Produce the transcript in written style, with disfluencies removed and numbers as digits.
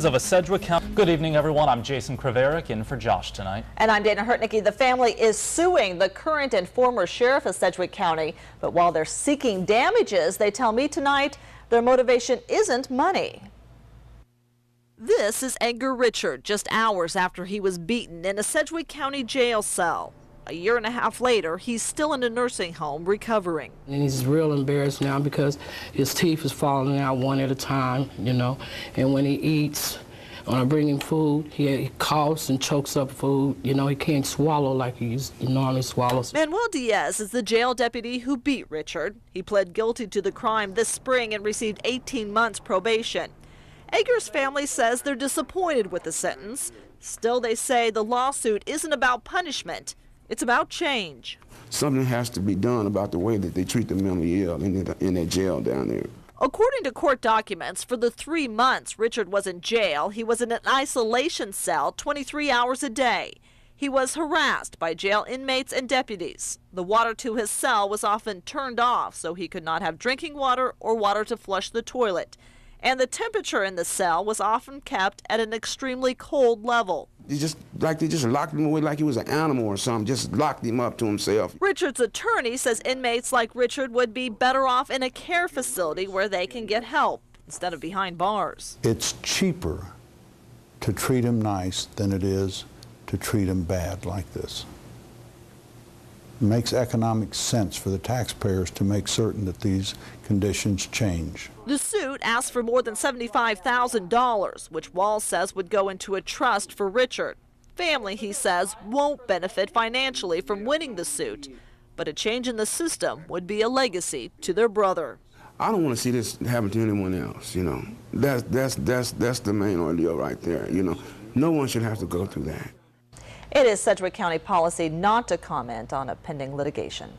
Of a Sedgwick County. Good evening, everyone. I'm Jason Kriverick in for Josh tonight. And I'm Dana Hurtnicki. The family is suing the current and former sheriff of Sedgwick County. But while they're seeking damages, they tell me tonight their motivation isn't money. This is Edgar Richard, just hours after he was beaten in a Sedgwick County jail cell. A year and a half later, he's still in a nursing home recovering. And he's real embarrassed now because his teeth is falling out one at a time, you know. And when he eats, when I bring him food, he coughs and chokes up food. You know, he can't swallow like he normally swallows. Manuel Diaz is the jail deputy who beat Richard. He pled guilty to the crime this spring and received 18 months probation. Edgar's family says they're disappointed with the sentence. Still, they say the lawsuit isn't about punishment. It's about change. Something has to be done about the way that they treat the mentally ill in that jail down there. According to court documents, for the 3 months Richard was in jail, he was in an isolation cell 23 hours a day. He was harassed by jail inmates and deputies. The water to his cell was often turned off so he could not have drinking water or water to flush the toilet. And the temperature in the cell was often kept at an extremely cold level. They just locked him away like he was an animal or something, just locked him up to himself. Richard's attorney says inmates like Richard would be better off in a care facility where they can get help instead of behind bars. It's cheaper to treat him nice than it is to treat him bad like this. It makes economic sense for the taxpayers to make certain that these conditions change. The suit asks for more than $75,000, which Walls says would go into a trust for Richard. Family, he says, won't benefit financially from winning the suit, but a change in the system would be a legacy to their brother. I don't want to see this happen to anyone else, you know. That's the main ordeal right there, you know. No one should have to go through that. It is Sedgwick County policy not to comment on a pending litigation.